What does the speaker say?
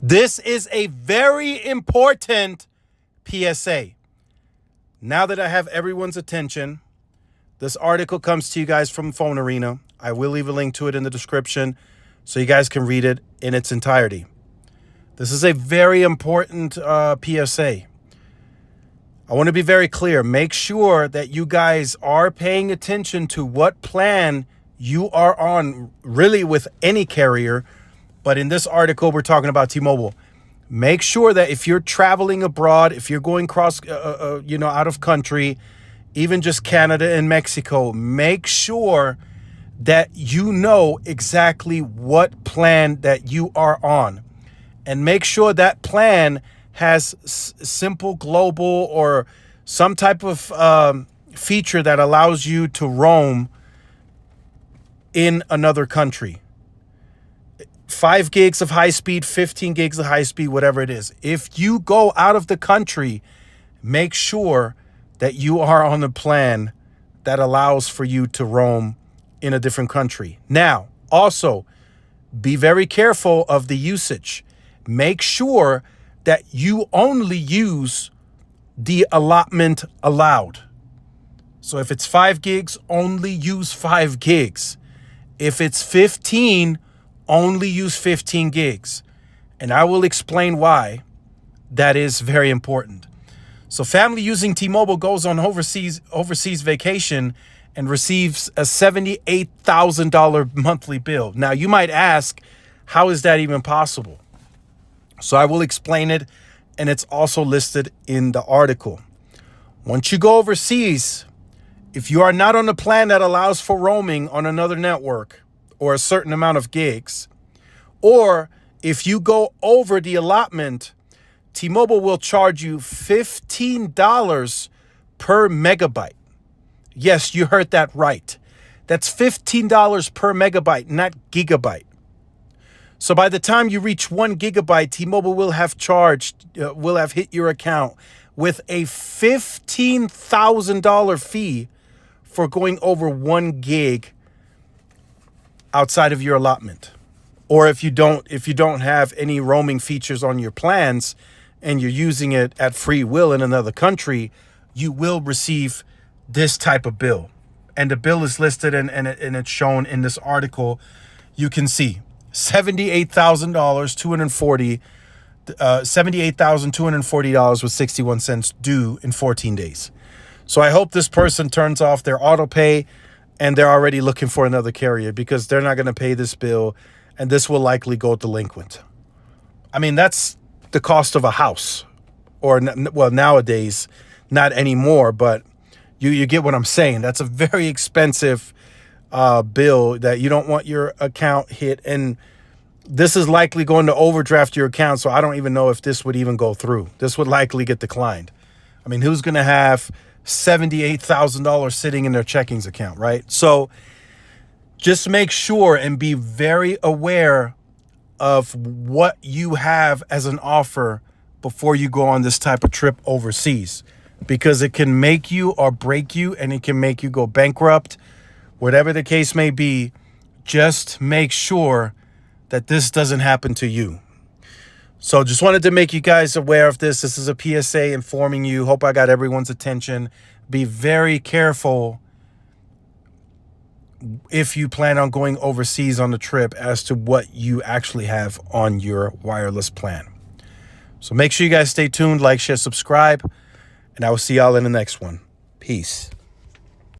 This is a very important PSA. Now that I have everyone's attention, this article comes to you guys from Phone Arena. I will leave a link to it in the description so you guys can read it in its entirety. This is a very important PSA. I want to be very clear. Make sure that you guys are paying attention to what plan you are on, really with any carrier. But in this article, we're talking about T-Mobile. Make sure that if you're traveling abroad, if you're going out of country, even just Canada and Mexico, make sure that you know exactly what plan that you are on. And make sure that plan has simple global or some type of feature that allows you to roam in another country. 5 gigs of high speed, 15 gigs of high speed, whatever it is. If you go out of the country, make sure that you are on the plan that allows for you to roam in a different country. Now, also, be very careful of the usage. Make sure that you only use the allotment allowed. So if it's 5 gigs, only use 5 gigs. If it's 15, only use 15 gigs. And I will explain why that is very important. So family using T-Mobile goes on overseas vacation and receives a $78,000 monthly bill. Now you might ask, how is that even possible? So I will explain it, and it's also listed in the article. Once you go overseas, if you are not on a plan that allows for roaming on another network or a certain amount of gigs, or if you go over the allotment, T-Mobile will charge you $15 per megabyte. Yes, you heard that right. That's $15 per megabyte, not gigabyte. So by the time you reach 1 gigabyte, T-Mobile will have hit your account with a $15,000 fee for going over 1 gig outside of your allotment. Or if you don't have any roaming features on your plans and you're using it at free will in another country, you will receive this type of bill. And the bill is listed and it's shown in this article. You can see $78,240 with 61 cents due in 14 days. So I hope this person turns off their auto pay and they're already looking for another carrier, because they're not going to pay this bill and this will likely go delinquent. I mean, that's the cost of a house, or well, nowadays, not anymore, but you get what I'm saying. That's a very expensive bill that you don't want your account hit. And this is likely going to overdraft your account. So I don't even know if this would even go through. This would likely get declined. I mean, who's going to have $78,000 sitting in their checkings account, right? So just make sure and be very aware of what you have as an offer before you go on this type of trip overseas, because it can make you or break you, and it can make you go bankrupt. Whatever the case may be, just make sure that this doesn't happen to you. So just wanted to make you guys aware of this. This is a PSA informing you. Hope I got everyone's attention. Be very careful if you plan on going overseas on the trip as to what you actually have on your wireless plan. So make sure you guys stay tuned, like, share, subscribe, and I will see y'all in the next one. Peace.